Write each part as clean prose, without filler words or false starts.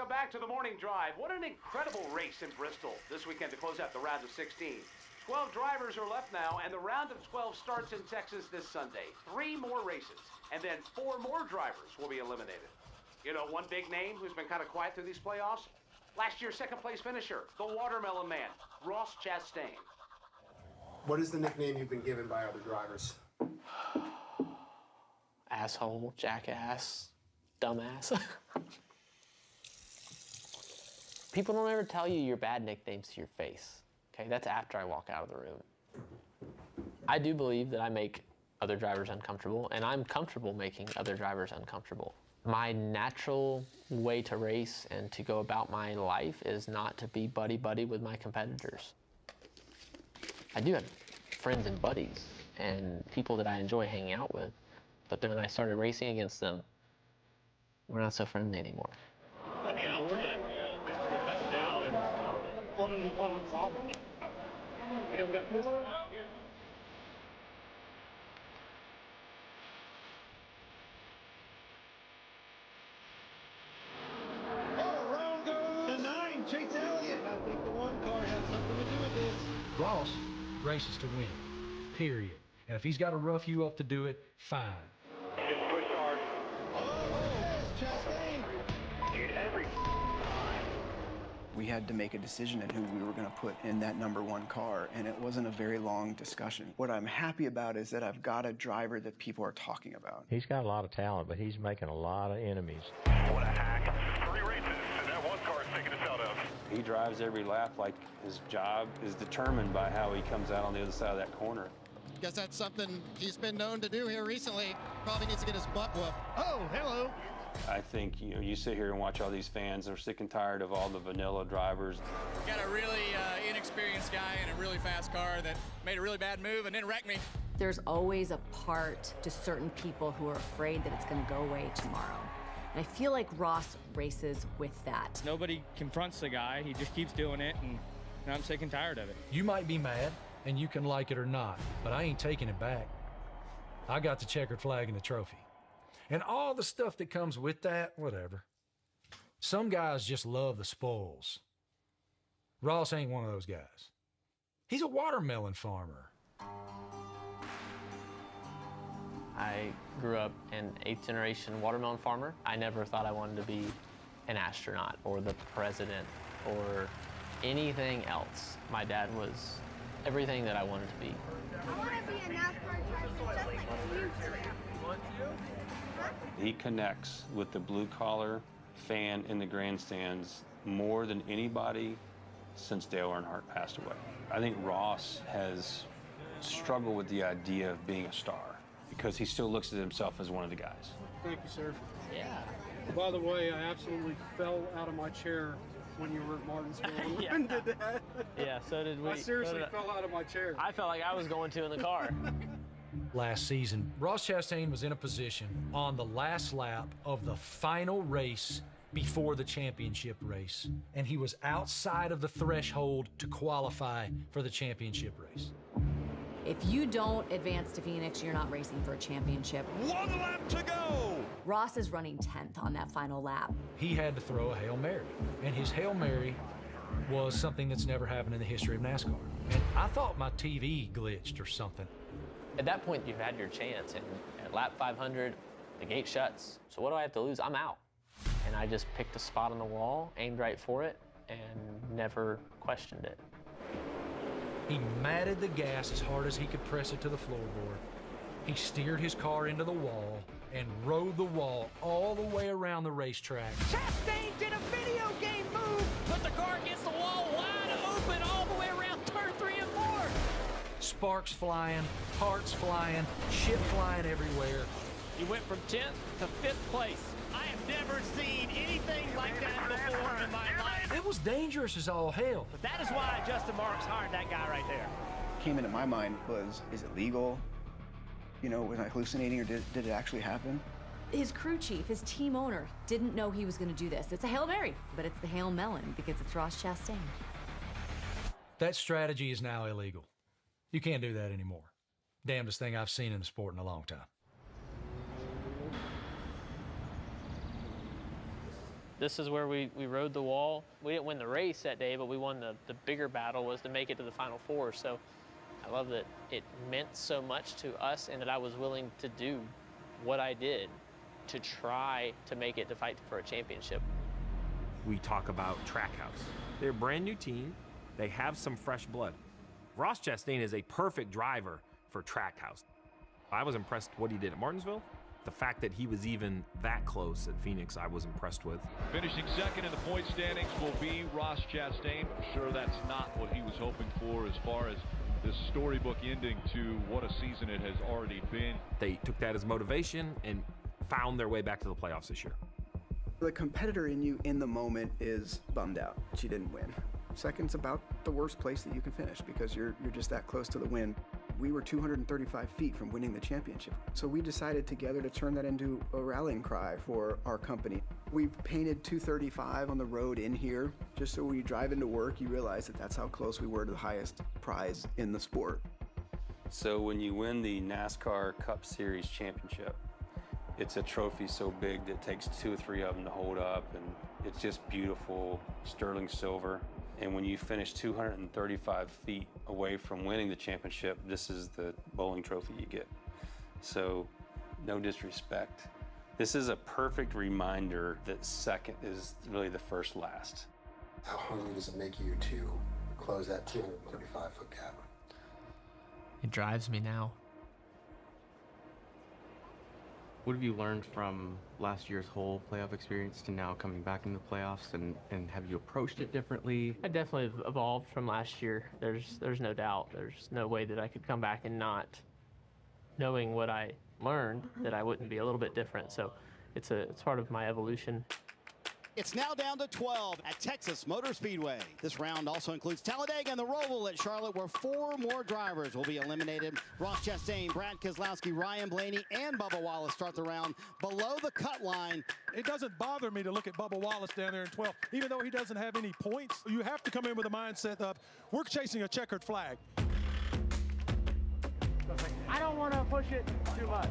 welcome back to the Morning Drive. What an incredible race in Bristol this weekend to close out the round of 16. 12 drivers are left now, and the round of 12 starts in Texas this Sunday. 3 more races, and then 4 more drivers will be eliminated. You know, one big name who's been kind of quiet through these playoffs? Last year's second-place finisher, the Watermelon Man, Ross Chastain. What is the nickname you've been given by other drivers? Asshole, jackass, dumbass. People don't ever tell you your bad nicknames to your face. Okay, that's after I walk out of the room. I do believe that I make other drivers uncomfortable, and I'm comfortable making other drivers uncomfortable. My natural way to race and to go about my life is not to be buddy-buddy with my competitors. I do have friends and buddies and people that I enjoy hanging out with, but then when I started racing against them, we're not so friendly anymore. Ross races to win, period. And if he's got to rough you up to do it, fine. Just push hard. Dude, every time. We had to make a decision on who we were going to put in that #1 car, and it wasn't a very long discussion. What I'm happy about is that I've got a driver that people are talking about. He's got a lot of talent, but he's making a lot of enemies. What a hack. 3 races, and that 1 car is taking us out of. He drives every lap like his job is determined by how he comes out on the other side of that corner. Guess that's something he's been known to do here recently. Probably needs to get his butt whooped. Oh, hello. I think, you sit here and watch all these fans, they're sick and tired of all the vanilla drivers. Got a really inexperienced guy in a really fast car that made a really bad move and then wrecked me. There's always a part to certain people who are afraid that it's going to go away tomorrow. And I feel like Ross races with that. Nobody confronts the guy. He just keeps doing it, and I'm sick and tired of it. You might be mad, and you can like it or not, but I ain't taking it back. I got the checkered flag and the trophy. And all the stuff that comes with that, whatever. Some guys just love the spoils. Ross ain't one of those guys. He's a watermelon farmer. I grew up an 8th-generation watermelon farmer. I never thought I wanted to be an astronaut or the president or anything else. My dad was everything that I wanted to be. I want to be a Nascar driver just like you two. He connects with the blue-collar fan in the grandstands more than anybody since Dale Earnhardt passed away. I think Ross has struggled with the idea of being a star because he still looks at himself as one of the guys. Thank you, sir. Yeah. By the way, I absolutely fell out of my chair when you were at Martinsville. Yeah. When did that? Yeah, so did we. I seriously fell out of my chair. I felt like I was going to in the car. Last season, Ross Chastain was in a position on the last lap of the final race before the championship race, and he was outside of the threshold to qualify for the championship race. If you don't advance to Phoenix, you're not racing for a championship. 1 lap to go! Ross is running 10th on that final lap. He had to throw a Hail Mary, and his Hail Mary was something that's never happened in the history of NASCAR. And I thought my TV glitched or something. At that point, you've had your chance, and at lap 500, the gate shuts. So what do I have to lose? I'm out. And I just picked a spot on the wall, aimed right for it, and never questioned it. He matted the gas as hard as he could press it to the floorboard. He steered his car into the wall and rode the wall all the way around the racetrack. Chastain did a video game move! Put the car against the wall wide open all the way around turn 3 and 4! Sparks flying, parts flying, shit flying everywhere. He went from 10th to 5th place. I have never seen anything like that before in my life. It was dangerous as all hell. But that is why Justin Marks hired that guy right there. Came into my mind was, is it legal? You know, was I hallucinating, or did it actually happen? His crew chief, his team owner, didn't know he was going to do this. It's a Hail Mary, but it's the Hail Melon because it's Ross Chastain. That strategy is now illegal. You can't do that anymore. Damnedest thing I've seen in the sport in a long time. This is where we rode the wall. We didn't win the race that day, but we won the bigger battle was to make it to the Final Four. So I love that it meant so much to us and that I was willing to do what I did to try to make it to fight for a championship. We talk about Trackhouse. They're a brand new team. They have some fresh blood. Ross Chastain is a perfect driver for Trackhouse. I was impressed what he did at Martinsville. The fact that he was even that close at Phoenix, I was impressed with. Finishing second in the point standings will be Ross Chastain. I'm sure that's not what he was hoping for as far as this storybook ending to what a season it has already been. They took that as motivation and found their way back to the playoffs this year. The competitor in you in the moment is bummed out she didn't win. Second's about the worst place that you can finish because you're just that close to the win. We were 235 feet from winning the championship. So we decided together to turn that into a rallying cry for our company. We painted 235 on the road in here, just so when you drive into work, you realize that that's how close we were to the highest prize in the sport. So when you win the NASCAR Cup Series championship, it's a trophy so big that it takes 2 or 3 of them to hold up, and it's just beautiful, sterling silver. And when you finish 235 feet away from winning the championship, this is the bowling trophy you get. So, no disrespect. This is a perfect reminder that second is really the first last. How hungry does it make you to close that 235-foot gap? It drives me now. What have you learned from last year's whole playoff experience to now coming back into the playoffs, and have you approached it differently? I definitely have evolved from last year. There's no doubt. There's no way that I could come back and not knowing what I learned that I wouldn't be a little bit different. So it's part of my evolution. It's now down to 12 at Texas Motor Speedway. This round also includes Talladega and the Roval at Charlotte, where 4 more drivers will be eliminated. Ross Chastain, Brad Keselowski, Ryan Blaney, and Bubba Wallace start the round below the cut line. It doesn't bother me to look at Bubba Wallace down there in 12, even though he doesn't have any points. You have to come in with a mindset of, we're chasing a checkered flag. I don't want to push it too much.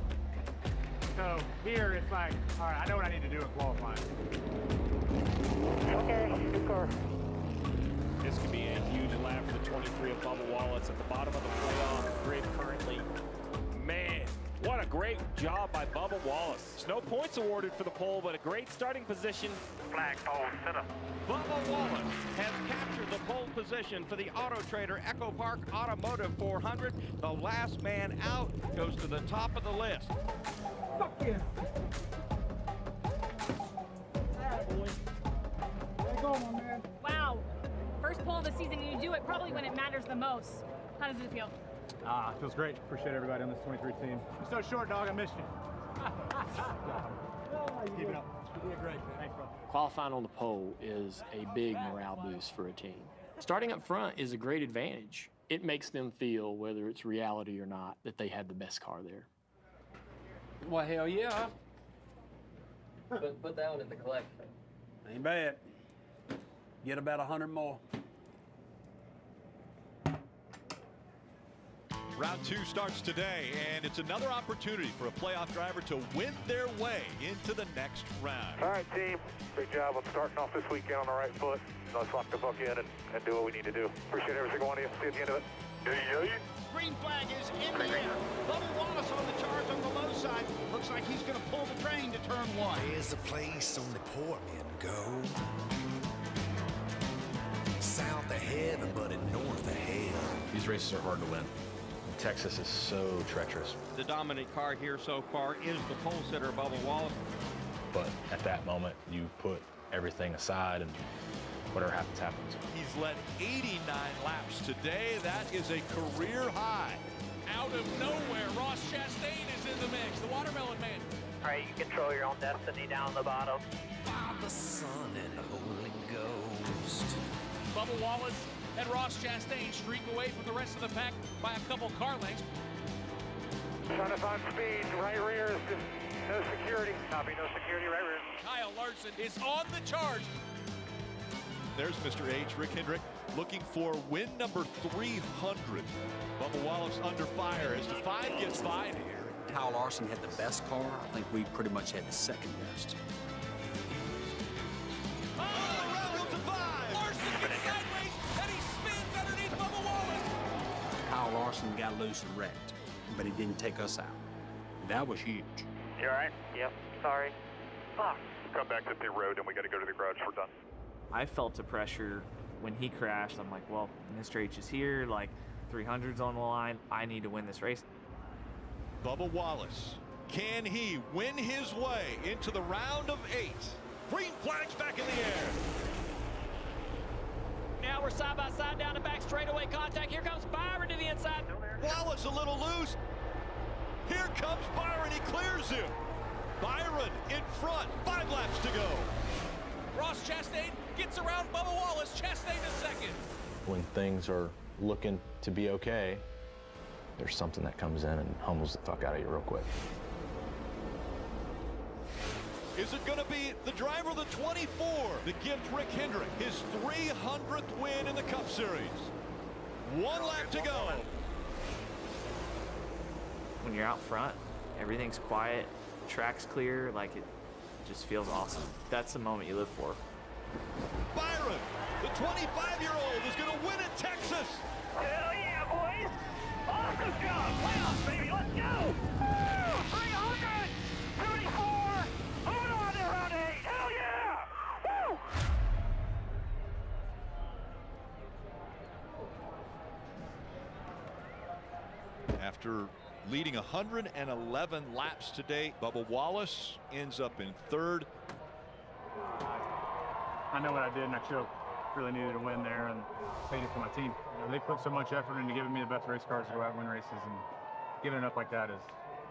So here it's like, all right, I know what I need to do in qualifying. Okay, good car. This could be a huge lap for the 23 of Bubba Wallace at the bottom of the playoff grid currently. Man, what a great job by Bubba Wallace. No points awarded for the pole, but a great starting position. Flagpole center. Bubba Wallace has captured the pole position for the Auto Trader Echo Park Automotive 400. The last man out goes to the top of the list. Fuck yeah. Go, my man. Wow. First pole of the season, and you do it probably when it matters the most. How does it feel? It feels great. Appreciate everybody on this 23 team. You're so short, dog. I missed you. Keep it up. You're doing great, man. Thanks, bro. Qualifying on the pole is a big morale boost for a team. Starting up front is a great advantage. It makes them feel, whether it's reality or not, that they had the best car there. Well, hell yeah. Put that one in the collection. Ain't bad. Get about 100 more. Round 2 starts today, and it's another opportunity for a playoff driver to win their way into the next round. All right, team. Great job on starting off this weekend on the right foot. Let's lock the book in and do what we need to do. Appreciate every single one of you. See you at the end of it. Green flag is in the air. Bubba Wallace on the charge on the low side. Looks like he's going to pull the train to turn 1. There's a place on the Portland go. South of heaven, but in north of hell. These races are hard to win. Texas is so treacherous. The dominant car here so far is the pole sitter, Bubba Wallace. But at that moment, you put everything aside and whatever happens, happens. He's led 89 laps today. That is a career high. Out of nowhere, Ross Chastain is in the mix. The Watermelon Man. All right, you control your own destiny down the bottom. Father, Son, and the Holy Ghost. Bubba Wallace and Ross Chastain streak away from the rest of the pack by a couple car lengths. Trying to find speed. Right rear is no security. Copy, no security, right rear. Kyle Larson is on the charge. There's Mr. H, Rick Hendrick, looking for win number 300. Bubba Wallace under fire as the 5 gets by. Kyle Larson had the best car. I think we pretty much had the second best. loose and wrecked, but he didn't take us out. That was huge. You all right? Yep. Sorry. Fuck. Come back to the road, and we got to go to the garage. We're done. I felt the pressure when he crashed. I'm like, well, Mr. H is here, like 300's on the line. I need to win this race. Bubba Wallace, can he win his way into the round of 8? Green flags back in the air. Now we're side by side down the back straightaway contact. Here comes Byron to the inside. Wallace a little loose. Here comes Byron. He clears him. Byron in front. 5 laps to go. Ross Chastain gets around Bubba Wallace. Chastain is second. When things are looking to be okay, there's something that comes in and humbles the fuck out of you real quick. Is it going to be the driver of the 24 that gives Rick Hendrick his 300th win in the Cup Series? 1 lap to go. When you're out front, everything's quiet, track's clear, like it just feels awesome. That's the moment you live for. Byron, the 25-year-old, is going to win at Texas. Hell yeah, boys! Awesome job! Playoffs, baby, let's go! 334! Moving on to round 8! Hell yeah! Woo! After leading 111 laps today, Bubba Wallace ends up in 3rd. I know what I did, and I should really needed to win there and paid it for my team. You know, they put so much effort into giving me the best race cars to go out and win races, and giving it up like that is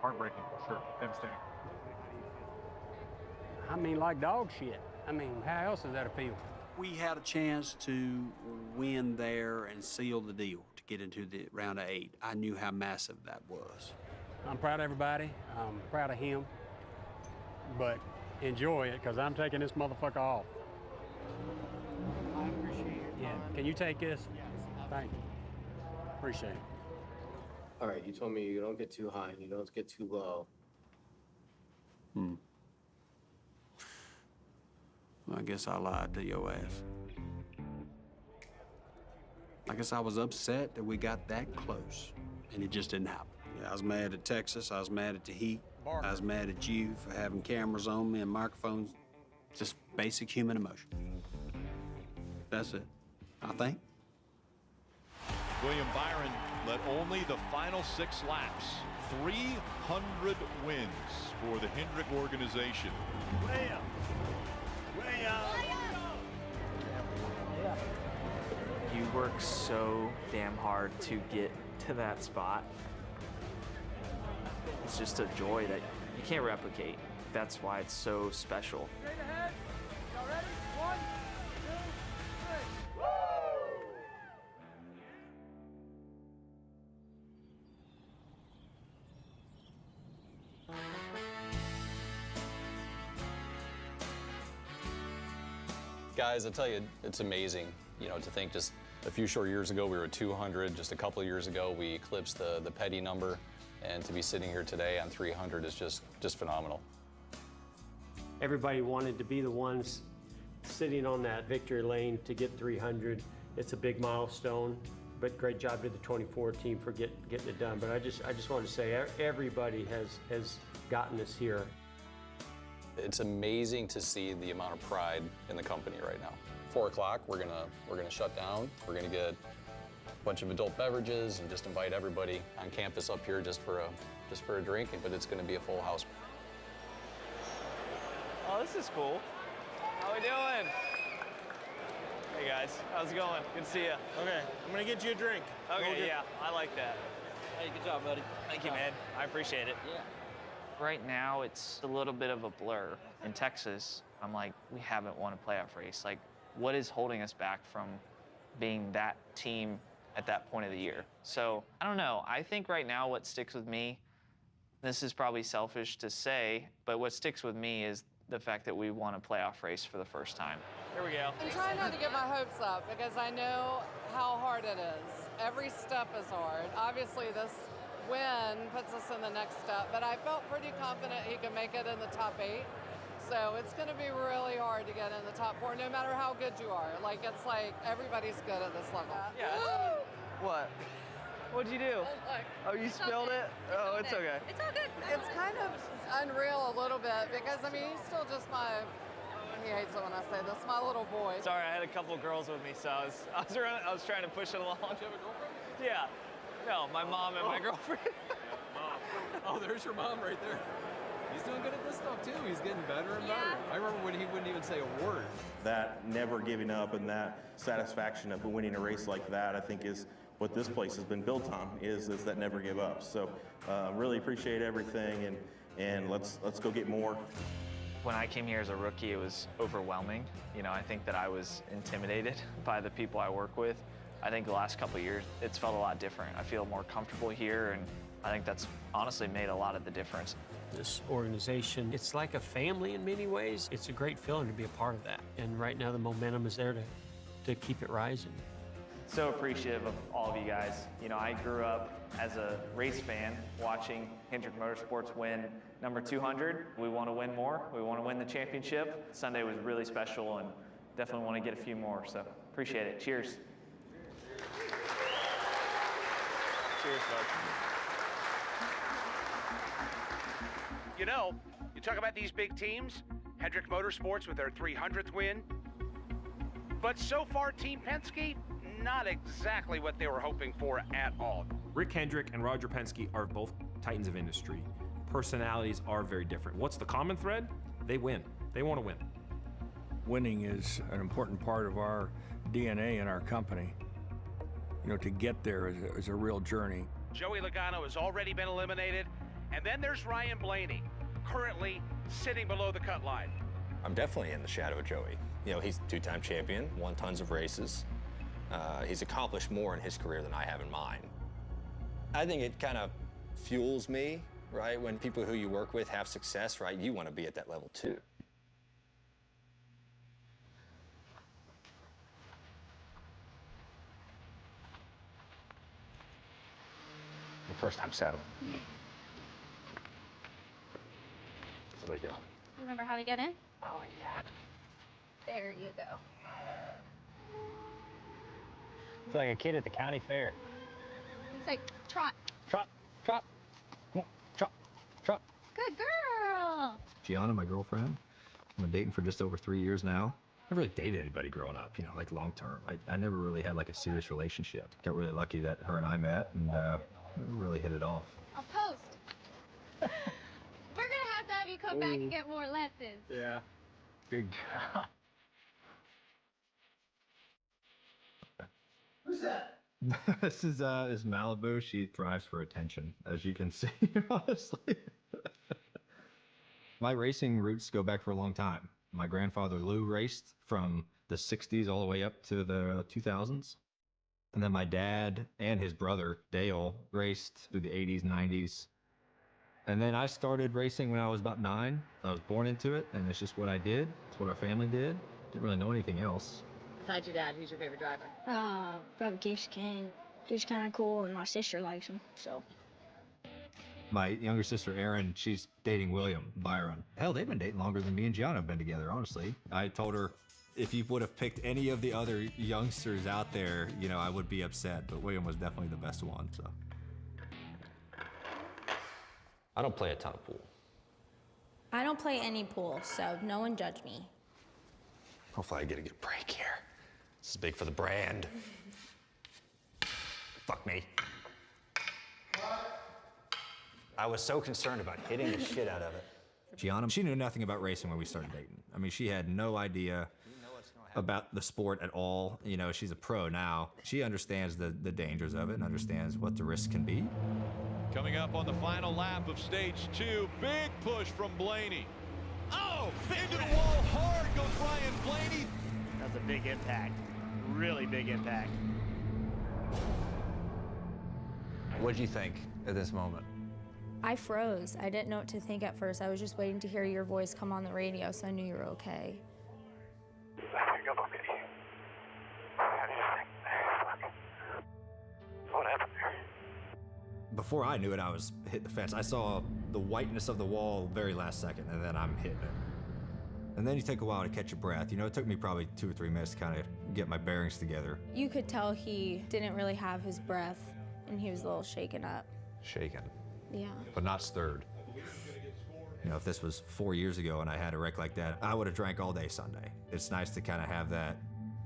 heartbreaking for sure, devastating. I mean, like dog shit. I mean, how else does that feel? We had a chance to win there and seal the deal to get into the round of 8. I knew how massive that was. I'm proud of everybody. I'm proud of him. But enjoy it, because I'm taking this motherfucker off. I appreciate your Yeah. time. Can you take this? Yes. Thank you. Appreciate it. All right, you told me you don't get too high and you don't get too low. Well, I guess I lied to your ass. I guess I was upset that we got that close, and it just didn't happen. Yeah, I was mad at Texas. I was mad at the heat. I was mad at you for having cameras on me and microphones. Just basic human emotion. That's it, I think. William Byron led only the final 6 laps. 300 wins for the Hendrick organization. You work so damn hard to get to that spot. It's just a joy that you can't replicate. That's why it's so special. Straight ahead. Y'all ready? 1, 2, 3. Guys, I tell you, it's amazing, you know, to think just a few short years ago we were at 200, just a couple of years ago we eclipsed the Petty number, and to be sitting here today on 300 is just phenomenal. Everybody wanted to be the ones sitting on that victory lane to get 300. It's a big milestone, but great job to the 24 team for getting it done. But I just want to say everybody has gotten us here. It's amazing to see the amount of pride in the company right now. 4 o'clock, we're gonna shut down. We're gonna get a bunch of adult beverages and just invite everybody on campus up here just for a drink. But it's gonna be a full house. Oh, this is cool. How we doing? Hey guys, how's it going? Good to see you. Okay, I'm gonna get you a drink. Okay, yeah, I like that. Hey, good job, buddy. Thank you, man. I appreciate it. Yeah. Right now, it's a little bit of a blur. In Texas, I'm like, we haven't won a playoff race. Like, what is holding us back from being that team at that point of the year? So, I don't know. I think right now what sticks with me, this is probably selfish to say, but what sticks with me is the fact that we won a playoff race for the first time. Here we go. I'm trying not to get my hopes up because I know how hard it is. Every step is hard. Obviously, this win puts us in the next step, but I felt pretty confident he could make it in the top 8. So it's going to be really hard to get in the top 4, no matter how good you are. Like, it's like everybody's good at this level. Yeah. What? What'd you do? Oh, you spilled it? Oh, it's okay. It's all good. It's kind of unreal a little bit because, I mean, he's still just he hates it when I say this, my little boy. Sorry, I had a couple girls with me, so I was trying to push it along. Do you have a girlfriend? Yeah. No, my mom and my girlfriend. Oh, there's your mom right there. He's doing good at this stuff too. He's getting better and better. I remember when he wouldn't even say a word. That never giving up and that satisfaction of winning a race like that, I think, is what this place has been built on, is that never give up. So really appreciate everything, and let's go get more. When I came here as a rookie, it was overwhelming. You know, I think that I was intimidated by the people I work with. I think the last couple of years, it's felt a lot different. I feel more comfortable here, and I think that's honestly made a lot of the difference. This organization, it's like a family in many ways. It's a great feeling to be a part of that. And right now the momentum is there to keep it rising. So appreciative of all of you guys. You know, I grew up as a race fan watching Hendrick Motorsports win number 200. We want to win more. We want to win the championship. Sunday was really special and definitely want to get a few more. So appreciate it. Cheers. Cheers, bud. You know, you talk about these big teams, Hendrick Motorsports with their 300th win. But so far, Team Penske, not exactly what they were hoping for at all. Rick Hendrick and Roger Penske are both titans of industry. Personalities are very different. What's the common thread? They win. They want to win. Winning is an important part of our DNA in our company. You know, to get there is a real journey. Joey Logano has already been eliminated. And then there's Ryan Blaney, currently sitting below the cut line. I'm definitely in the shadow of Joey. You know, he's two-time champion, won tons of races. He's accomplished more in his career than I have in mine. I think it kind of fuels me, right? When people who you work with have success, right? You want to be at that level too. The first time saddle. So there you go. Remember how to get in? Oh, yeah. There you go. It's like a kid at the county fair. It's like, trot. Trot, trot, trot, trot. Good girl. Gianna, my girlfriend, I've been dating for just over 3 years now. I never really dated anybody growing up, you know, like long term. I never really had like a serious relationship. Got really lucky that her and I met and really hit it off. I'll post. We're gonna have to have you come back and get more lessons. Yeah. Big. Who's that? This is Malibu. She thrives for attention, as you can see, honestly. My racing roots go back for a long time. My grandfather Lou raced from the 60s all the way up to the 2000s. And then my dad and his brother Dale raced through the 80s, 90s. And then I started racing when I was about 9. I was born into it, and it's just what I did. It's what our family did. Didn't really know anything else. Besides your dad, who's your favorite driver? Probably Gabe's King. He's kind of cool, and my sister likes him, so. My younger sister, Erin, she's dating William Byron. Hell, they've been dating longer than me and Gianna have been together, honestly. I told her if you would have picked any of the other youngsters out there, you know, I would be upset, but William was definitely the best one, so. I don't play a ton of pool. I don't play any pool, so no one judge me. Hopefully I get a good break here. This is big for the brand. Fuck me. I was so concerned about hitting the shit out of it. Gianna, she knew nothing about racing when we started dating. I mean, she had no idea about the sport at all. You know, she's a pro now. She understands the dangers of it and understands what the risks can be. Coming up on the final lap of stage 2, big push from Blaney. Oh, into the wall hard goes Ryan Blaney. That's a big impact, really big impact. What did you think at this moment? I froze. I didn't know what to think at first. I was just waiting to hear your voice come on the radio, so I knew you were okay. What happened there? Before I knew it, I was hitting the fence. I saw the whiteness of the wall very last second, and then I'm hitting it. And then you take a while to catch your breath. You know, it took me probably 2 or 3 minutes to kind of get my bearings together. You could tell he didn't really have his breath and he was a little shaken up. Shaken, Yeah. but not stirred. You know, if this was 4 years ago and I had a wreck like that, I would have drank all day Sunday. It's nice to kind of have that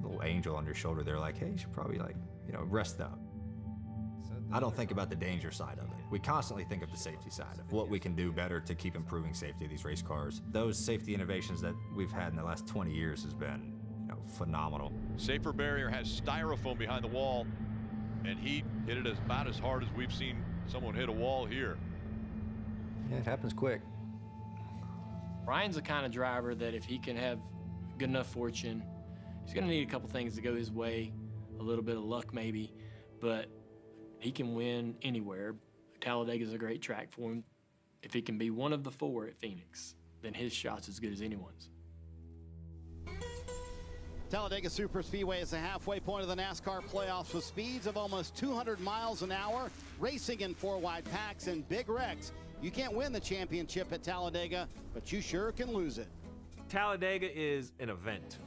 little angel on your shoulder. They're like, hey, you should probably rest up. I don't think about the danger side of it. We constantly think of the safety side of what we can do better to keep improving safety of these race cars. Those safety innovations that we've had in the last 20 years has been, phenomenal. Safer barrier has styrofoam behind the wall, and he hit it about as hard as we've seen someone hit a wall here. Yeah, it happens quick. Ryan's the kind of driver that if he can have good enough fortune, he's going to need a couple things to go his way, a little bit of luck maybe, but he can win anywhere. Talladega's a great track for him. If he can be one of the 4 at Phoenix, then his shot's as good as anyone's. Talladega Superspeedway is the halfway point of the NASCAR playoffs with speeds of almost 200 miles an hour, racing in 4-wide packs and big wrecks. You can't win the championship at Talladega, but you sure can lose it. Talladega is an event.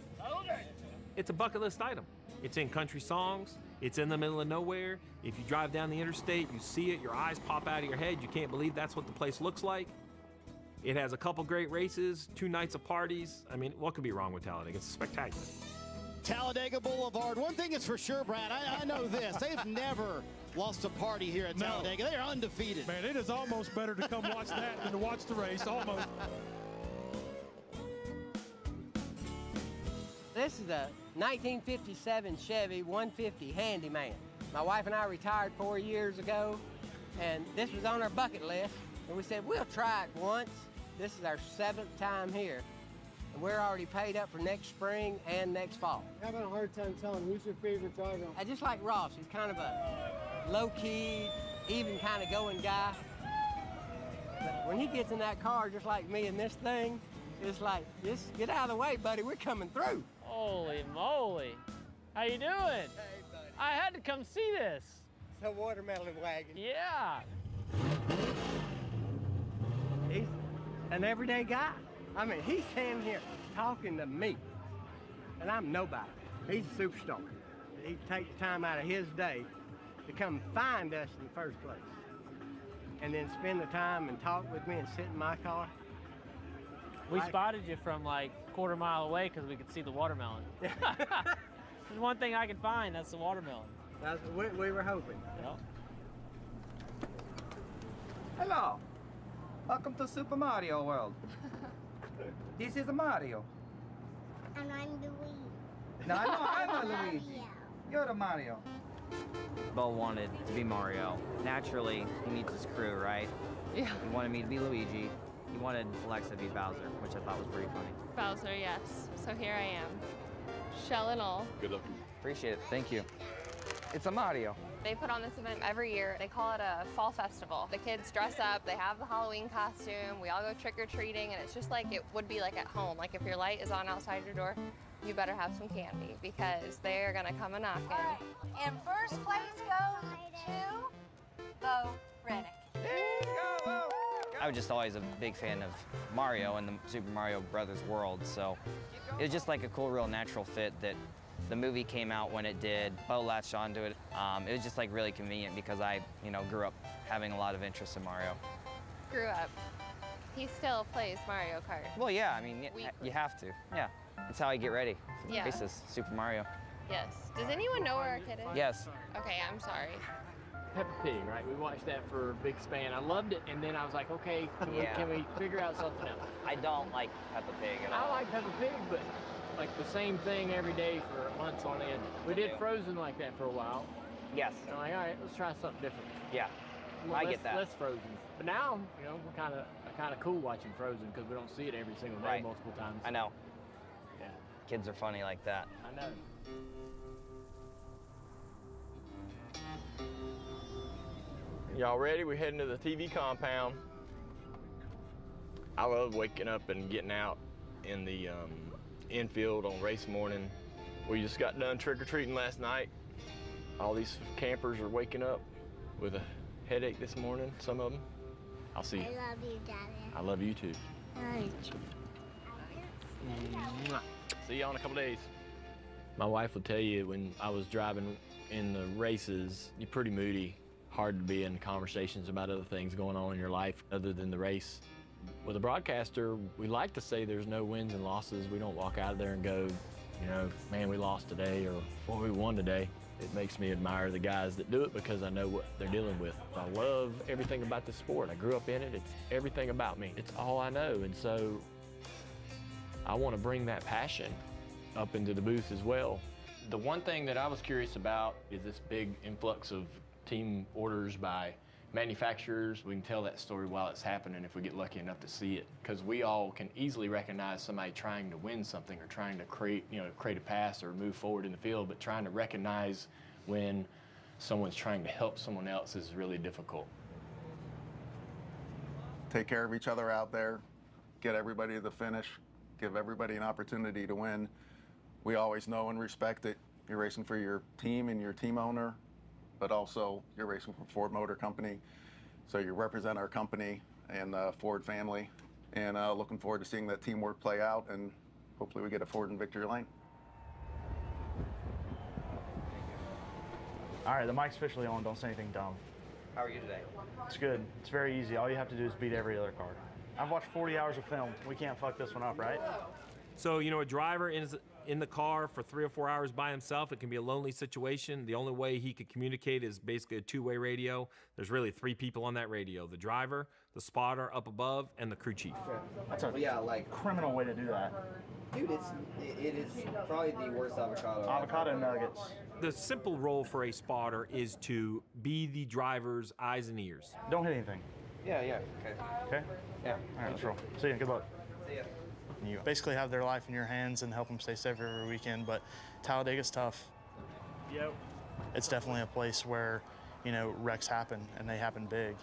It's a bucket list item. It's in country songs. It's in the middle of nowhere. If you drive down the interstate, you see it, your eyes pop out of your head. You can't believe that's what the place looks like. It has a couple great races, 2 nights of parties. I mean, what could be wrong with Talladega? It's spectacular. Talladega Boulevard. One thing is for sure, Brad, I know this. They've never lost a party here at Talladega. They are undefeated. Man, it is almost better to come watch that than to watch the race, almost. This is a 1957 Chevy 150 Handyman. My wife and I retired 4 years ago, and this was on our bucket list, and we said, we'll try it once. This is our 7th time here, and we're already paid up for next spring and next fall. I'm having a hard time telling who's your favorite driver. I just like Ross. He's kind of a low-key, even kind of going guy. But when he gets in that car, just like me in this thing, it's like, just get out of the way, buddy. We're coming through. Holy moly. How you doing? Hey, buddy. I had to come see this. It's a watermelon wagon. Yeah. He's an everyday guy. I mean, he's standing here talking to me, and I'm nobody. He's a superstar. He takes time out of his day to come find us in the first place, and then spend the time and talk with me and sit in my car. We spotted you from like a quarter-mile away because we could see the watermelon. There's one thing I could find, that's the watermelon. That's what we were hoping. Yep. Hello. Welcome to Super Mario World. This is Mario. And I'm Luigi. No, I'm a Luigi. You're a Mario. Bo wanted to be Mario. Naturally, he needs his crew, right? Yeah. He wanted me to be Luigi. He wanted Alexa to be Bowser, which I thought was pretty funny. Bowser, yes. So here I am. Shell and all. Good luck. Appreciate it. Thank you. It's a Mario. They put on this event every year. They call it a fall festival. The kids dress up, they have the Halloween costume, we all go trick-or-treating, and it's just like it would be like at home. Like if your light is on outside your door, you better have some candy because they are gonna come a-knocking. All right. And first place goes to Bo Reddick. I was just always a big fan of Mario and the Super Mario Brothers world, so it was just like a cool, real natural fit that the movie came out when it did. Bo latched onto it. It was just like really convenient because I, grew up having a lot of interest in Mario. Grew up. He still plays Mario Kart. Well, yeah, I mean, you have to. Yeah, that's how I get ready for the Yeah. races, Super Mario. Yes. Does anyone know where our kid is? Yes. Okay, I'm sorry. Peppa Pig, right? We watched that for a big span. I loved it, and then I was like, okay, can we figure out something else? I don't like Peppa Pig at I all. like Peppa Pig, but like the same thing every day for months on end. We did Frozen like that for a while. Yes. And I'm like, all right, let's try something different. Yeah, I get that. Less Frozen. But now, we're kind of cool watching Frozen because we don't see it every single day multiple times. I know. Yeah. Kids are funny like that. I know. Y'all ready? We're heading to the TV compound. I love waking up and getting out in the infield on race morning. We just got done trick-or-treating last night. All these campers are waking up with a headache this morning, some of them. I'll see you. I love you, Daddy. I love you too. Right. See y'all in a couple days. My wife will tell you when I was driving in the races, you're pretty moody. hard to be in conversations about other things going on in your life other than the race. With a broadcaster, we like to say there's no wins and losses. We don't walk out of there and go, you know, man, we lost today or well, we won today. It makes me admire the guys that do it because I know what they're dealing with. I love everything about the sport. I grew up in it. It's everything about me. It's all I know. And so I want to bring that passion up into the booth as well. The one thing that I was curious about is this big influx of team orders by manufacturers. We can tell that story while it's happening if we get lucky enough to see it, because we all can easily recognize somebody trying to win something or trying to create a pass or move forward in the field, but trying to recognize when someone's trying to help someone else is really difficult. Take care of each other out there, get everybody to the finish, give everybody an opportunity to win. We always know and respect that you're racing for your team and your team owner, but also you're racing for Ford Motor Company. So you represent our company and Ford family, and looking forward to seeing that teamwork play out, and hopefully we get a Ford in victory lane. All right, the mic's officially on. Don't say anything dumb. How are you today? It's good. It's very easy. All you have to do is beat every other car. I've watched 40 hours of film. We can't fuck this one up, right? So, you know, a driver is in the car for 3 or 4 hours by himself. It can be a lonely situation. The only way he could communicate is basically a two-way radio. There's really 3 people on that radio: the driver, the spotter up above, and the crew chief. That's a criminal way to do that. Dude, it is probably the worst avocado. Avocado nuggets. The simple role for a spotter is to be the driver's eyes and ears. Don't hit anything. Yeah, okay. Okay? Yeah. All right, let's roll. See ya. Good luck. See ya. You basically have their life in your hands and help them stay safe every weekend, but Talladega's tough. Yep. It's definitely a place where, you know, wrecks happen, and they happen big.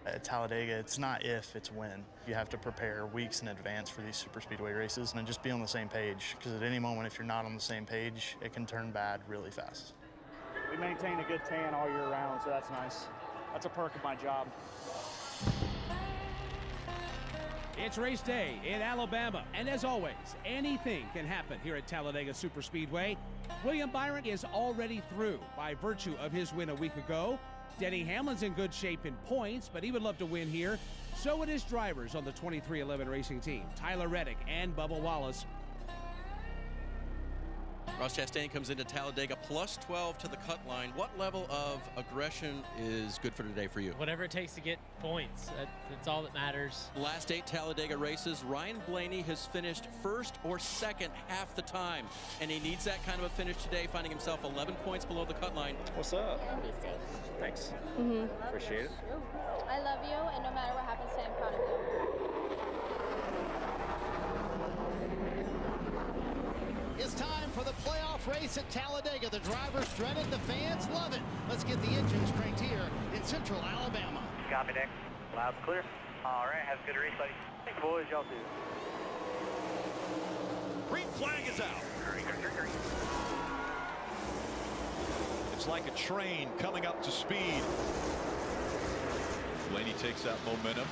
At Talladega, it's not if, it's when. You have to prepare weeks in advance for these super speedway races and just be on the same page, because at any moment, if you're not on the same page, it can turn bad really fast. We maintain a good tan all year round, so that's nice. That's a perk of my job. It's race day in Alabama, and as always, anything can happen here at Talladega Superspeedway. William Byron is already through by virtue of his win a week ago. Denny Hamlin's in good shape in points, but he would love to win here. So would his drivers on the 2311 racing team, Tyler Reddick and Bubba Wallace. Ross Chastain comes into Talladega plus 12 to the cut line. What level of aggression is good for today for you? Whatever it takes to get points. That's all that matters. Last 8 Talladega races, Ryan Blaney has finished first or second half the time, and he needs that kind of a finish today, finding himself 11 points below the cut line. What's up? Be safe. Thanks. Appreciate it. I love you, and no matter what happens today, I'm proud of you. It's time for the playoff race at Talladega. The drivers dread it, the fans love it. Let's get the engines cranked here in Central Alabama. Copy, Nick. Loud and clear. All right, have a good race, buddy. Thanks, boys. Y'all too. Green flag is out. It's like a train coming up to speed. Blaney takes that momentum.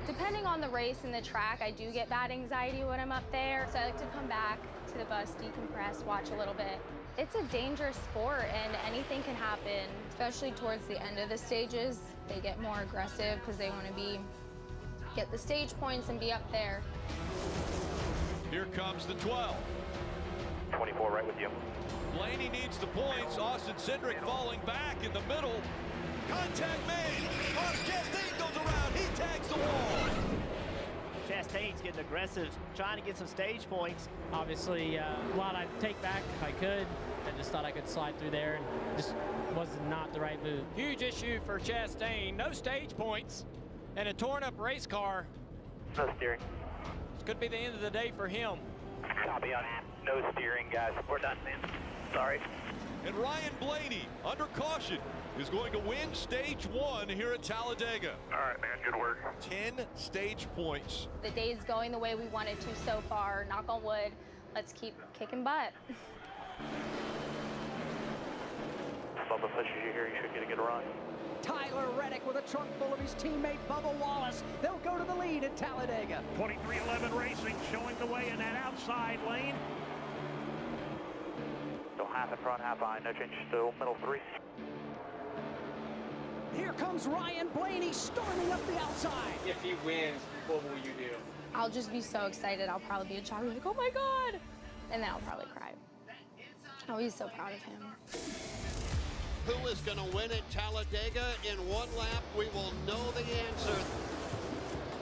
Depending on the race and the track, I do get bad anxiety when I'm up there. So I like to come back to the bus, decompress, watch a little bit. It's a dangerous sport and anything can happen, especially towards the end of the stages. They get more aggressive because they want to get the stage points and be up there. Here comes the 12. 24 right with you. Blaney needs the points. Austin Cindric falling back in the middle. Contact made. Ross Chastain goes around. He tags the wall. Chastain's getting aggressive, trying to get some stage points. Obviously, a lot I'd take back if I could. I just thought I could slide through there, and just was not the right move. Huge issue for Chastain. No stage points and a torn up race car. No steering. This could be the end of the day for him. Copy on that. No steering, guys. We're done, man. Sorry. And Ryan Blaney, under caution, is going to win stage 1 here at Talladega. All right, man. Good work. 10 stage points. The day's going the way we wanted to so far. Knock on wood. Let's keep kicking butt. Bubba pushes you here. You should get a good run. Tyler Reddick with a trunk full of his teammate Bubba Wallace. They'll go to the lead at Talladega. 2311 Racing showing the way in that outside lane. So half in front, half behind, no change, still middle 3. Here comes Ryan Blaney storming up the outside. If he wins, what will you do? I'll just be so excited. I'll probably be a child like, oh my God. And then I'll probably cry. I'll be so proud of him. Who is going to win at Talladega in one lap? We will know the answer.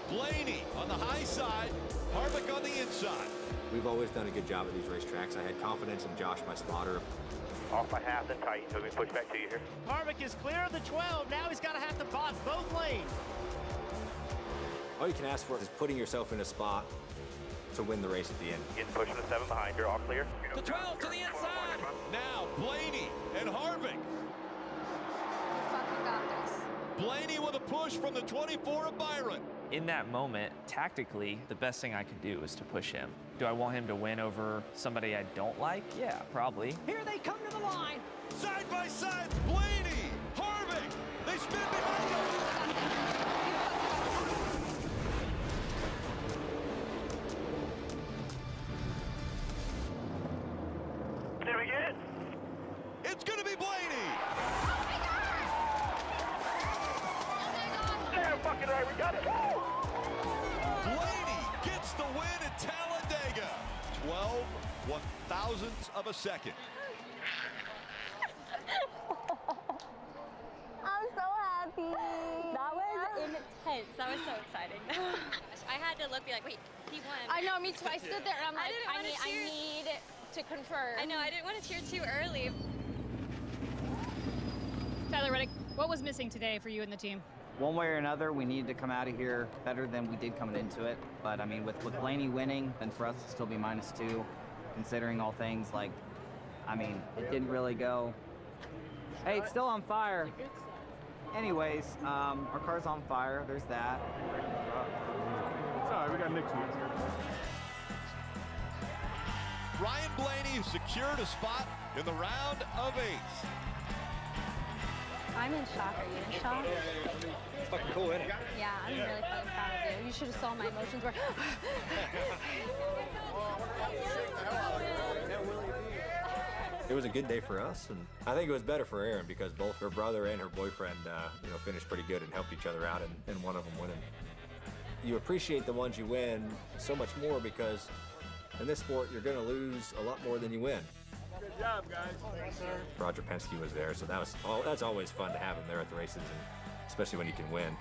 Blaney on the high side, Harvick on the inside. We've always done a good job at these racetracks. I had confidence in Josh, my spotter. Off by half, then tight, so we push back to you here. Harvick is clear of the 12. Now he's got to have to box both lanes. All you can ask for is putting yourself in a spot to win the race at the end. Getting pushed to the 7 behind, you're all clear. The 12 to the inside. Now Blaney and Harvick. We fucking got this. Blaney with a push from the 24 of Byron. In that moment, tactically, the best thing I could do is to push him. Do I want him to win over somebody I don't like? Yeah, probably. Here they come to the line. Side by side, Blaney, Harvick. They spin behind him. Did we get it? It's going to be Blaney. Oh my God! Damn fucking right, we got it. Blaney gets the win at Talladega. 12 one-thousandths of a second. I'm so happy. That was intense. That was so exciting. I had to look, be like, wait, he won. I know, me too. I stood there and I'm like, I need to confirm. I know, I didn't want to cheer too early. Tyler Reddick, what was missing today for you and the team? One way or another, we needed to come out of here better than we did coming into it. But I mean, with Blaney winning, and for us to still be -2, considering all things, like, I mean, it didn't really go. Hey, it's still on fire. Anyways, our car's on fire. There's that. It's all right, we got mixed ones. Ryan Blaney secured a spot in the round of 8. I'm in shock. Are you in shock? It's fucking cool, isn't it? Yeah, I'm really fucking proud of you. You should have saw my emotions were. It was a good day for us, and I think it was better for Erin because both her brother and her boyfriend, finished pretty good and helped each other out, and one of them winning. You appreciate the ones you win so much more because in this sport, you're going to lose a lot more than you win. Good job, guys. Thanks, sir. Roger Penske was there, so that's always fun to have him there at the races, and especially when you can win.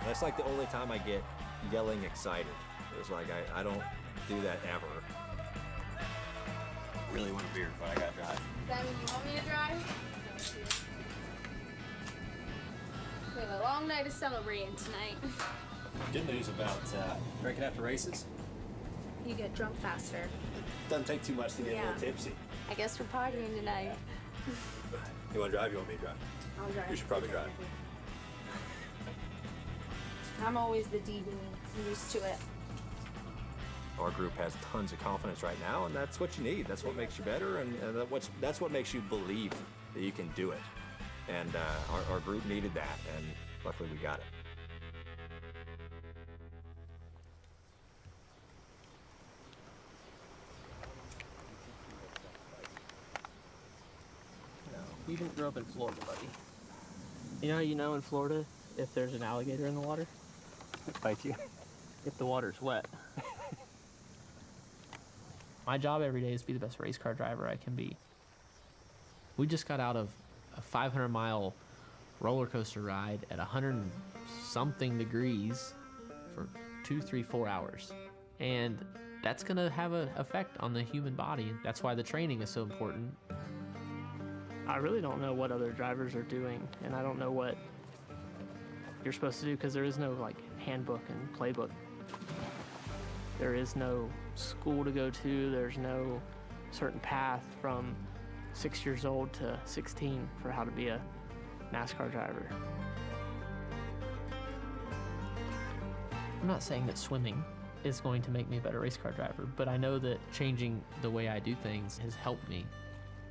That's like the only time I get yelling excited. It was like I don't do that ever. Really want a beer, but I got to drive. Sammy, you want me to drive? We have a long night of celebrating tonight. Good news about drinking after races. You get drunk faster. Doesn't take too much to get a little tipsy. I guess we're partying tonight. You want to drive? You want me to drive? I'll drive. You should probably drive. I'm always the DD. I'm used to it. Our group has tons of confidence right now, and that's what you need. That's what makes you better, and that's what makes you believe that you can do it. And our group needed that, and luckily we got it. You didn't grow up in Florida, buddy. You know how you know in Florida if there's an alligator in the water? It bites you. If the water's wet. My job every day is to be the best race car driver I can be. We just got out of a 500-mile roller coaster ride at 100-something degrees for 2, 3, 4 hours. And that's gonna have an effect on the human body. That's why the training is so important. I really don't know what other drivers are doing, and I don't know what you're supposed to do because there is no like handbook and playbook. There is no school to go to. There's no certain path from 6 years old to 16 for how to be a NASCAR driver. I'm not saying that swimming is going to make me a better race car driver, but I know that changing the way I do things has helped me.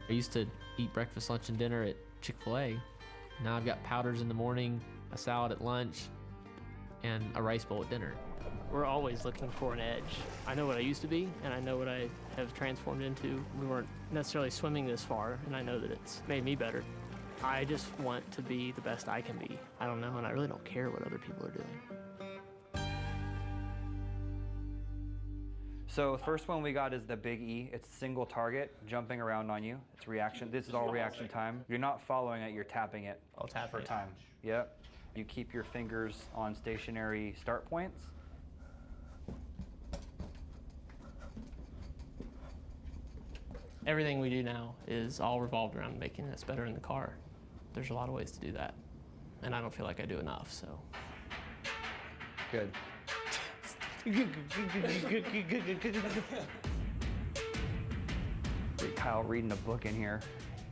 I used to eat breakfast, lunch, and dinner at Chick-fil-A. Now I've got powders in the morning, a salad at lunch, and a rice bowl at dinner. We're always looking for an edge. I know what I used to be, and I know what I have transformed into. We weren't necessarily swimming this far, and I know that it's made me better. I just want to be the best I can be. I don't know, and I really don't care what other people are doing. So the first one we got is the Big E. It's single target, jumping around on you. It's reaction. This is all reaction time. You're not following it, you're tapping it. I'll tap for it. time. Yep. You keep your fingers on stationary start points. Everything we do now is all revolved around making us better in the car. There's a lot of ways to do that, and I don't feel like I do enough, so. Good. Kyle reading a book in here.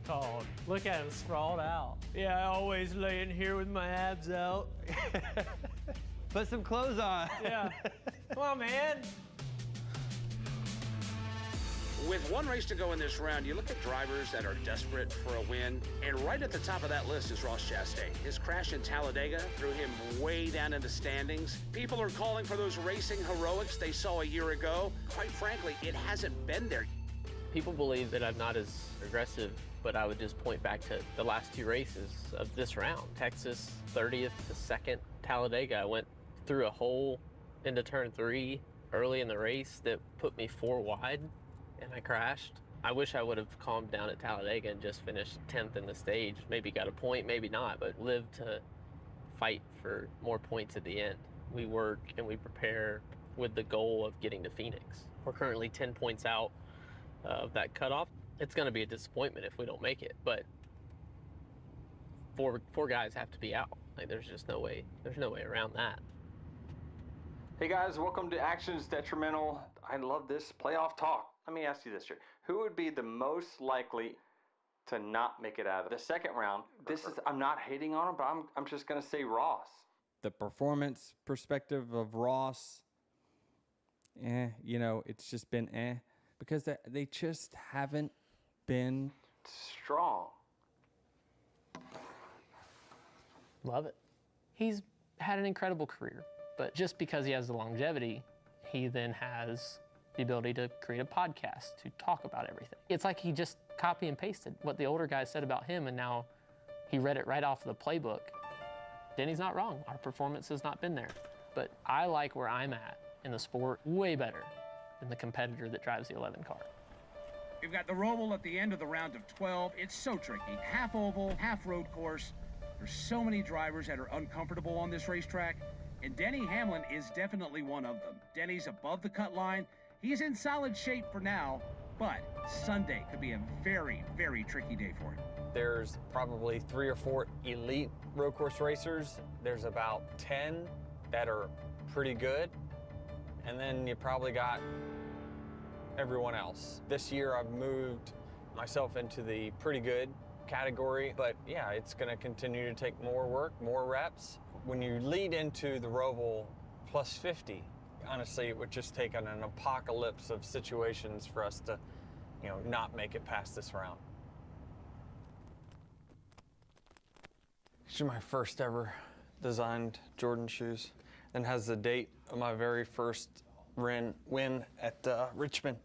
Oh, look at him sprawled out. Yeah, I always lay in here with my abs out. Put some clothes on. Yeah. Come on, man. With one race to go in this round, you look at drivers that are desperate for a win, and right at the top of that list is Ross Chastain. His crash in Talladega threw him way down in the standings. People are calling for those racing heroics they saw a year ago. Quite frankly, it hasn't been there. People believe that I'm not as aggressive, but I would just point back to the last two races of this round. Texas, 30th to 2nd. Talladega, I went through a hole into turn 3 early in the race that put me 4 wide, and I crashed. I wish I would have calmed down at Talladega and just finished 10th in the stage. Maybe got a point, maybe not, but lived to fight for more points at the end. We work and we prepare with the goal of getting to Phoenix. We're currently 10 points out of that cutoff. It's going to be a disappointment if we don't make it, but four guys have to be out. Like, there's just no way. There's no way around that. Hey guys, welcome to Actions Detrimental. I love this playoff talk. Let me ask you this here. Who would be the most likely to not make it out of the second round? I'm not hating on him, but I'm just going to say Ross. The performance perspective of Ross, you know, it's just been because they just haven't been strong. Love it. He's had an incredible career, but just because he has the longevity, he then has the ability to create a podcast to talk about everything. It's like he just copy and pasted what the older guys said about him, and now he read it right off the playbook. Denny's not wrong. Our performance has not been there, but I like where I'm at in the sport way better than the competitor that drives the 11 car. You've got the Roval at the end of the round of 12. It's so tricky. Half oval, half road course. There's so many drivers that are uncomfortable on this racetrack, and Denny Hamlin is definitely one of them. Denny's above the cut line. He's in solid shape for now, but Sunday could be a very, very tricky day for him. There's probably 3 or 4 elite road course racers. There's about 10 that are pretty good, and then you probably got everyone else. This year I've moved myself into the pretty good category, but yeah, it's gonna continue to take more work, more reps. When you lead into the Roval plus 50, honestly, it would just take an apocalypse of situations for us to, you know, not make it past this round. These are my first ever designed Jordan shoes, and has the date of my very first win at Richmond.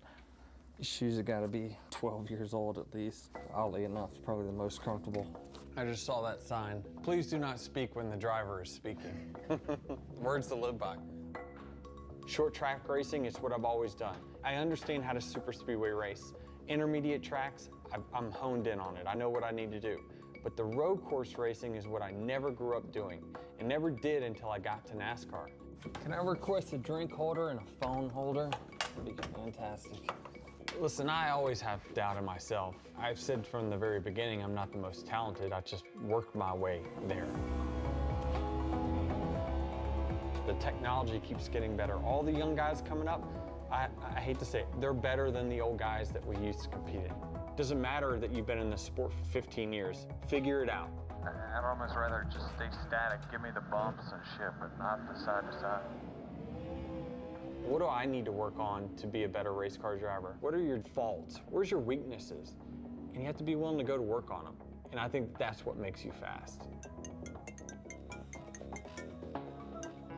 These shoes have got to be 12 years old at least. Oddly enough, it's probably the most comfortable. I just saw that sign. Please do not speak when the driver is speaking. Words to live by. Short track racing is what I've always done. I understand how to super speedway race. Intermediate tracks, I'm honed in on it. I know what I need to do. But the road course racing is what I never grew up doing, and never did until I got to NASCAR. Can I request a drink holder and a phone holder? That'd be fantastic. Listen, I always have doubt in myself. I've said from the very beginning I'm not the most talented. I just worked my way there. The technology keeps getting better. All the young guys coming up, I hate to say it, they're better than the old guys that we used to compete in. Doesn't matter that you've been in the sport for 15 years. Figure it out. I'd almost rather just stay static. Give me the bumps and shit, but not the side to side. What do I need to work on to be a better race car driver? What are your faults? Where's your weaknesses? And you have to be willing to go to work on them. And I think that's what makes you fast.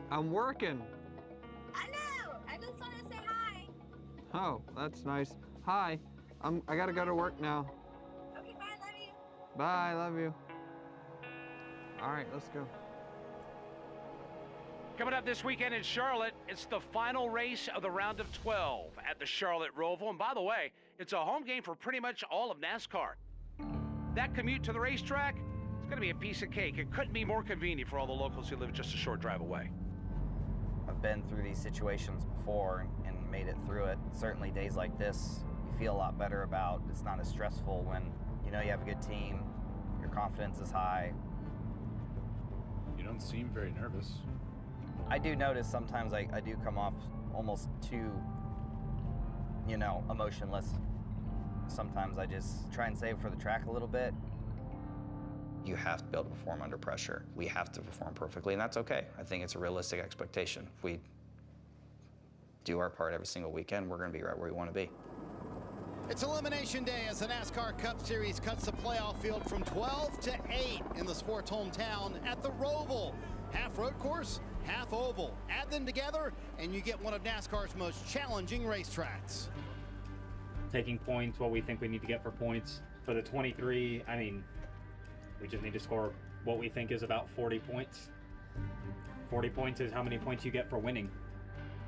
I'm working. I Oh, that's nice. Hi, I gotta go to work now. Okay, bye, love you. Bye, love you. All right, let's go. Coming up this weekend in Charlotte, it's the final race of the round of 12 at the Charlotte Roval. And by the way, it's a home game for pretty much all of NASCAR. That commute to the racetrack, it's going to be a piece of cake. It couldn't be more convenient for all the locals who live just a short drive away. I've been through these situations before and made it through it. Certainly days like this, you feel a lot better about. It's not as stressful when you know you have a good team, your confidence is high. You don't seem very nervous. I do notice sometimes I do come off almost too, you know, emotionless. Sometimes I just try and save for the track a little bit. You have to be able to perform under pressure. We have to perform perfectly, and that's okay. I think it's a realistic expectation. If we do our part every single weekend, we're going to be right where we want to be. It's Elimination Day as the NASCAR Cup Series cuts the playoff field from 12 to 8 in the sport's hometown at the Roval. Half road course, half oval. Add them together, and you get one of NASCAR's most challenging racetracks. Taking points, what we think we need to get for points. For the 23, I mean, we just need to score what we think is about 40 points. 40 points is how many points you get for winning.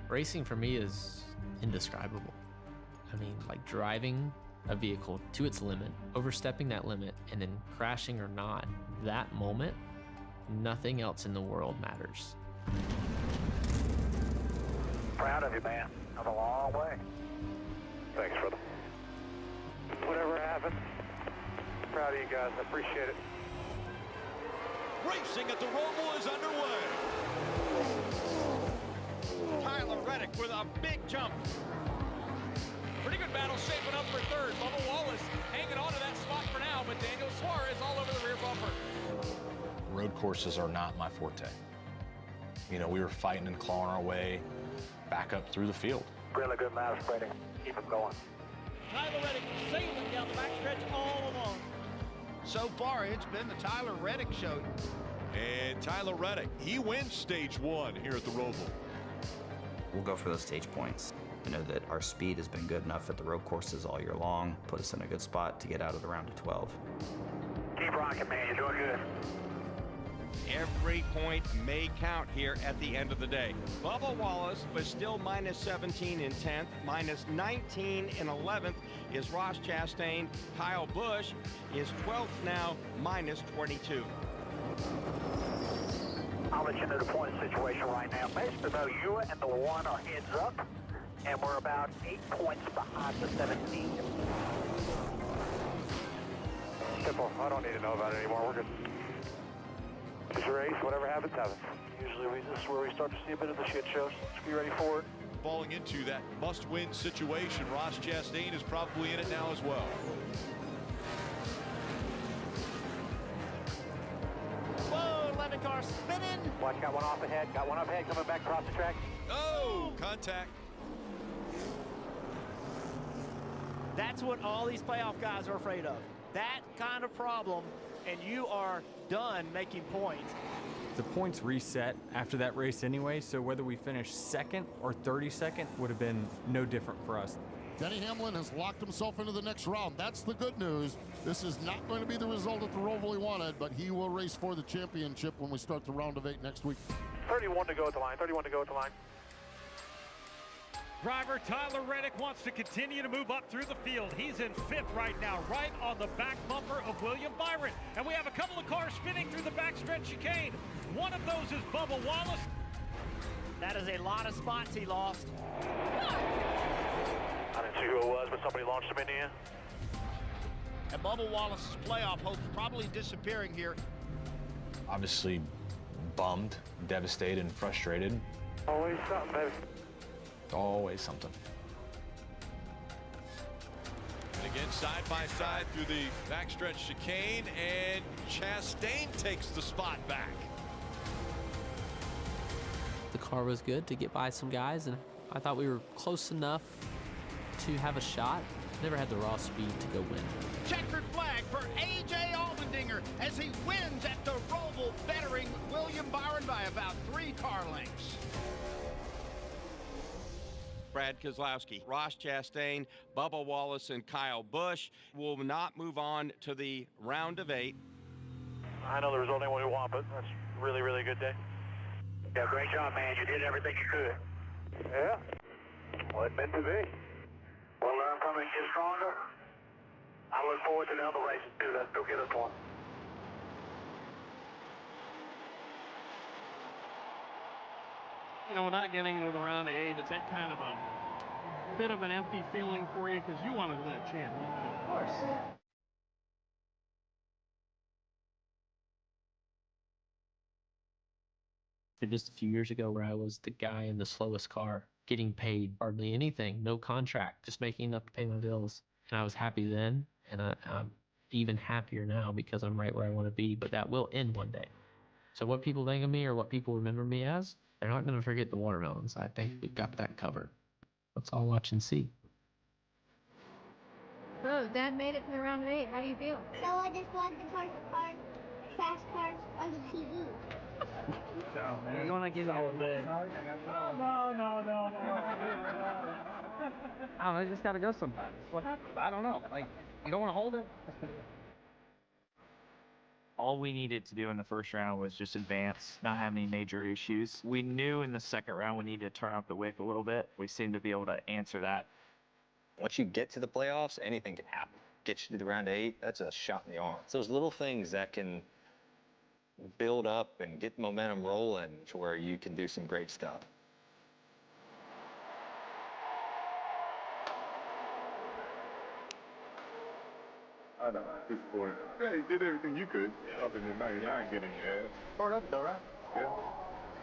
Racing for me is indescribable. I mean, like driving a vehicle to its limit, overstepping that limit, and then crashing or not, that moment, nothing else in the world matters. Proud of you, man. Come a long way. Thanks, brother. Whatever happens, proud of you guys. I appreciate it. Racing at the Roval is underway. Tyler Reddick with a big jump. Pretty good battle shaping up for third. Bubba Wallace hanging on to that spot for now, but Daniel Suarez all over the rear bumper. Road courses are not my forte. You know, we were fighting and clawing our way back up through the field. Really good map spreading. Keep it going. Tyler Reddick sailing down the backstretch all along. So far, it's been the Tyler Reddick show. And Tyler Reddick, he wins stage 1 here at the Roval. We'll go for those stage points. I know that our speed has been good enough at the road courses all year long, put us in a good spot to get out of the round of 12. Keep rocking, man. You're doing good. Every point may count here at the end of the day. Bubba Wallace was still minus 17 in 10th, minus 19 in 11th is Ross Chastain. Kyle Busch is 12th now, minus 22. I'll let you know the point situation right now. Basically, though, you and the 1 are heads up, and we're about 8 points behind the 17. Simple. I don't need to know about it anymore. We're good. It's a race. Whatever happens, happens. Usually, this is where we start to see a bit of the shit show. So let's be ready for it. Falling into that must-win situation, Ross Chastain is probably in it now as well. Whoa, 11 car spinning. Watch, got one off ahead. Got one up ahead coming back across the track. Oh, contact. That's what all these playoff guys are afraid of. That kind of problem, and you are done making points. The points reset after that race anyway, so whether we finish second or 32nd would have been no different for us. Denny Hamlin has locked himself into the next round. That's the good news. This is not going to be the result at the Roval he wanted, but he will race for the championship when we start the round of 8 next week. 31 to go at the line. 31 to go at the line. Driver Tyler Reddick wants to continue to move up through the field. He's in 5th right now, right on the back bumper of William Byron. And we have a couple of cars spinning through the backstretch chicane. One of those is Bubba Wallace. That is a lot of spots he lost. I didn't see who it was, but somebody launched him in the end. And Bubba Wallace's playoff hopes probably disappearing here. Obviously bummed, devastated, and frustrated. Always something, baby. Always something. And again, side by side through the backstretch chicane, and Chastain takes the spot back. The car was good to get by some guys, and I thought we were close enough to have a shot. Never had the raw speed to go win. Checkered flag for A.J. Allmendinger as he wins at the Roval, bettering William Byron by about 3 car lengths. Brad Keselowski, Ross Chastain, Bubba Wallace, and Kyle Busch will not move on to the round of 8. I know there's only one who won, but that's really, really good day. Yeah, great job, man. You did everything you could. Yeah. Well, it's meant to be. We'll learn from it and get stronger. I look forward to the other races, too. Let's go get us one. You know, not getting to the round of 8, it's that kind of a bit of an empty feeling for you because you wanted that champion. Of course. Just a few years ago where I was the guy in the slowest car, getting paid hardly anything, no contract, just making enough to pay my bills. And I was happy then, and I'm even happier now because I'm right where I want to be, but that will end one day. So what people think of me or what people remember me as, they're not going to forget the watermelons. I think we've got that covered. Let's all watch and see. So, Dad made it to the round of 8. How do you feel? So I just watched the fast cars on the TV. You want to get all of it? No. I don't know, you just gotta go sometimes. What happened? I don't know. Like, you don't want to hold it? All we needed to do in the first round was just advance, not have any major issues. We knew in the second round we needed to turn up the wick a little bit. We seemed to be able to answer that. Once you get to the playoffs, anything can happen. Get you to the round of 8, that's a shot in the arm. It's those little things that can build up and get momentum rolling to where you can do some great stuff. I know, disappointed. Yeah, you did everything you could. Other than 99 getting your ass. Start up though, right? Yeah.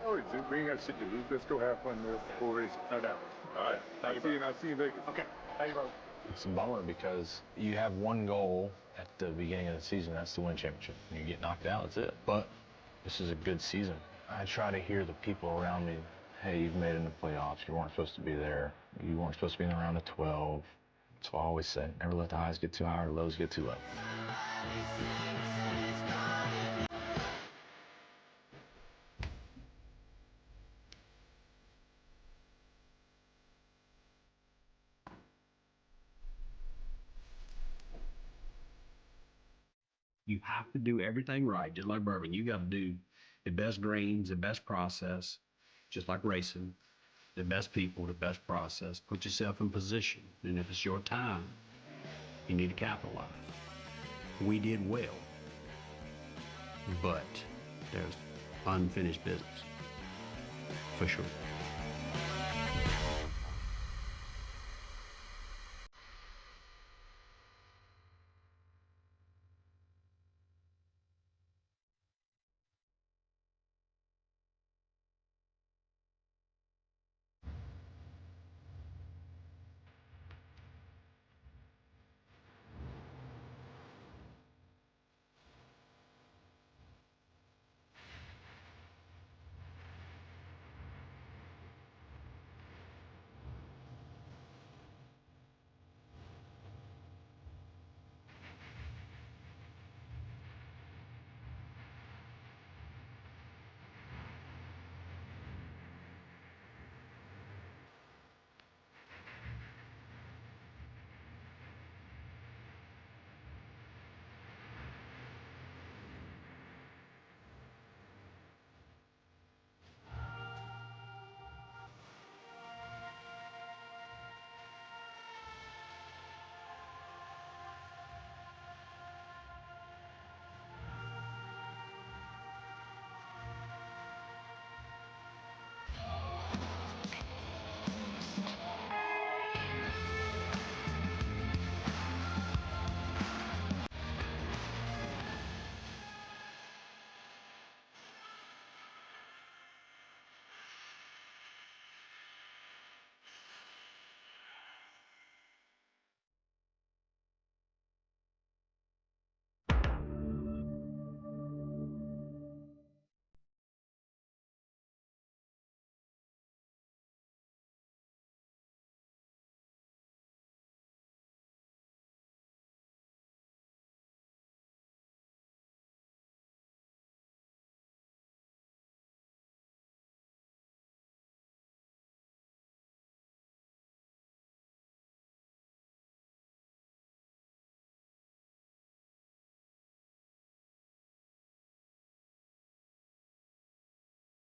Oh, we ain't got shit to do. Let's go have fun before race. No doubt. All right. I'll see you in Vegas. Okay. Thank you, bro. It's a bummer because you have one goal at the beginning of the season, that's to win a championship. And you get knocked out, that's it. But this is a good season. I try to hear the people around me, hey, you've made it in the playoffs. You weren't supposed to be there. You weren't supposed to be in the round of 12. That's what I always say. Never let the highs get too high or the lows get too low. You have to do everything right, just like bourbon. You got to do the best greens, the best process, just like racing. The best people, the best process. Put yourself in position. And if it's your time, you need to capitalize. We did well, but there's unfinished business, for sure.